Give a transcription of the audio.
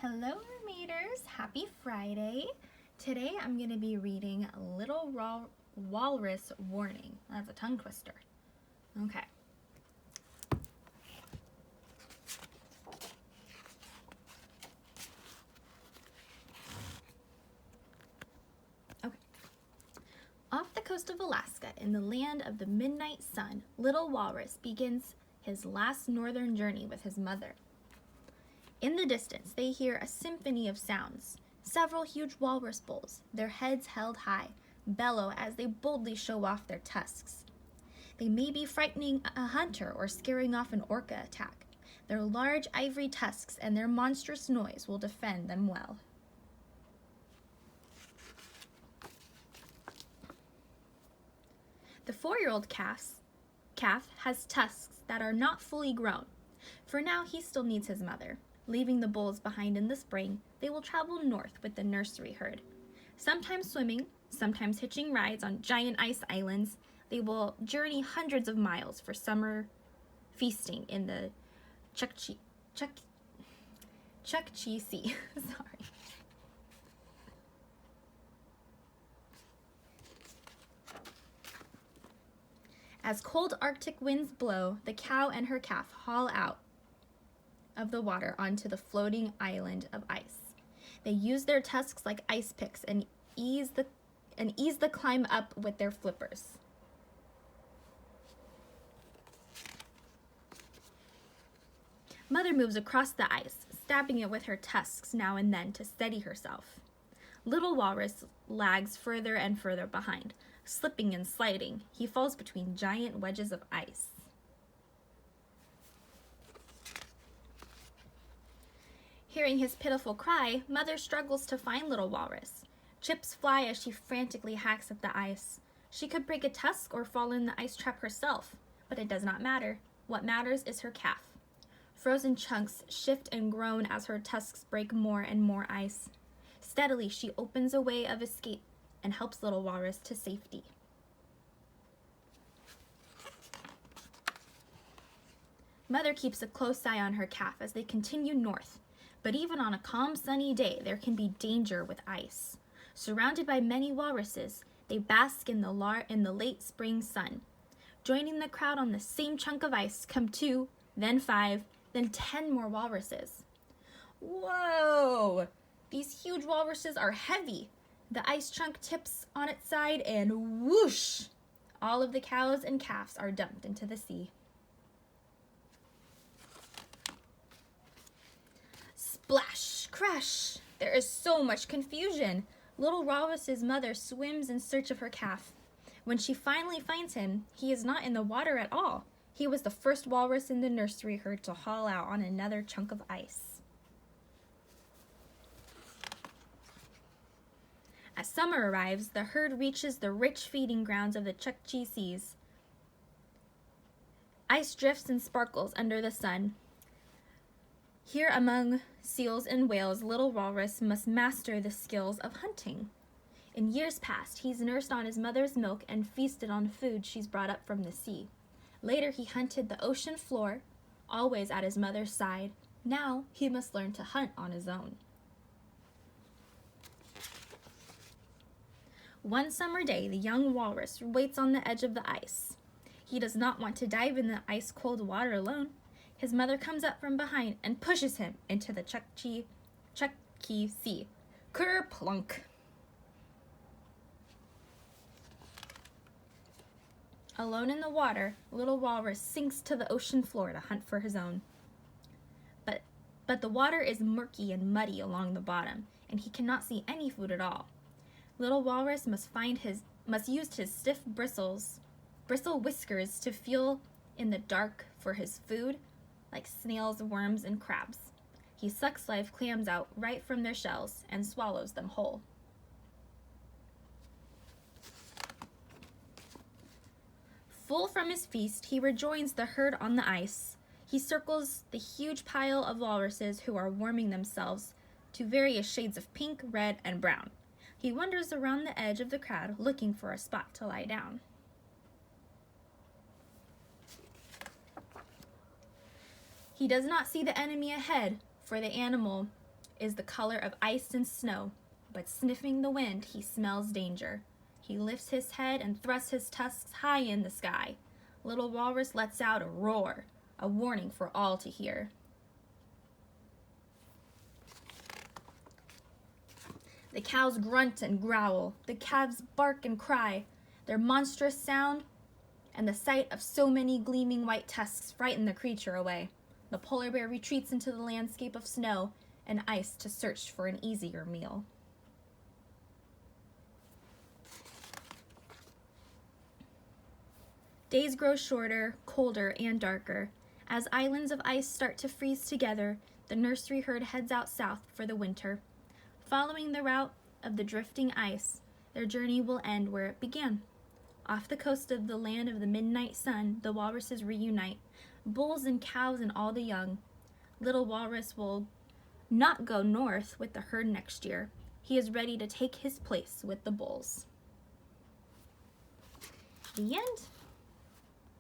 Hello, mermaiders! Happy Friday! Today I'm going to be reading Little Walrus Warning. That's a tongue twister. Okay. Off the coast of Alaska, in the land of the midnight sun, little walrus begins his last northern journey with his mother. In the distance, they hear a symphony of sounds. Several huge walrus bulls, their heads held high, bellow as they boldly show off their tusks. They may be frightening a hunter or scaring off an orca attack. Their large ivory tusks and their monstrous noise will defend them well. The 4-year-old calf has tusks that are not fully grown. For now, he still needs his mother. Leaving the bulls behind in the spring, they will travel north with the nursery herd. Sometimes swimming, sometimes hitching rides on giant ice islands, they will journey hundreds of miles for summer feasting in the Chukchi Sea. Sorry. As cold Arctic winds blow, the cow and her calf haul out of the water onto the floating island of ice. They use their tusks like ice picks and ease the climb up with their flippers. Mother moves across the ice, stabbing it with her tusks now and then to steady herself. Little walrus lags further and further behind, slipping and sliding. He falls between giant wedges of ice. Hearing his pitiful cry, Mother struggles to find little walrus. Chips fly as she frantically hacks at the ice. She could break a tusk or fall in the ice trap herself, but it does not matter. What matters is her calf. Frozen chunks shift and groan as her tusks break more and more ice. Steadily, she opens a way of escape and helps little walrus to safety. Mother keeps a close eye on her calf as they continue north. But even on a calm, sunny day, there can be danger with ice. Surrounded by many walruses, they bask in the late spring sun. Joining the crowd on the same chunk of ice come 2, then 5, then 10 more walruses. Whoa! These huge walruses are heavy. The ice chunk tips on its side and whoosh! All of the cows and calves are dumped into the sea. Splash! Crash! There is so much confusion. Little walrus's mother swims in search of her calf. When she finally finds him, he is not in the water at all. He was the first walrus in the nursery herd to haul out on another chunk of ice. As summer arrives, the herd reaches the rich feeding grounds of the Chukchi Seas. Ice drifts and sparkles under the sun. Here among seals and whales, little walrus must master the skills of hunting. In years past, he's nursed on his mother's milk and feasted on food she's brought up from the sea. Later, he hunted the ocean floor, always at his mother's side. Now, he must learn to hunt on his own. One summer day, the young walrus waits on the edge of the ice. He does not want to dive in the ice-cold water alone. His mother comes up from behind and pushes him into the Chukchi Sea. Kerplunk! Alone in the water, little walrus sinks to the ocean floor to hunt for his own. But the water is murky and muddy along the bottom, and he cannot see any food at all. Little walrus must use his stiff bristle whiskers to feel in the dark for his food, like snails, worms, and crabs. He sucks live clams out right from their shells and swallows them whole. Full from his feast, he rejoins the herd on the ice. He circles the huge pile of walruses who are warming themselves to various shades of pink, red, and brown. He wanders around the edge of the crowd looking for a spot to lie down. He does not see the enemy ahead, for the animal is the color of ice and snow, but sniffing the wind, he smells danger. He lifts his head and thrusts his tusks high in the sky. Little Walrus lets out a roar, a warning for all to hear. The cows grunt and growl, the calves bark and cry. Their monstrous sound and the sight of so many gleaming white tusks frighten the creature away. The polar bear retreats into the landscape of snow and ice to search for an easier meal. Days grow shorter, colder, and darker. As islands of ice start to freeze together, the nursery herd heads out south for the winter. Following the route of the drifting ice, their journey will end where it began. Off the coast of the land of the midnight sun, the walruses reunite, bulls and cows and all the young. Little Walrus will not go north with the herd next year. He is ready to take his place with the bulls. The end.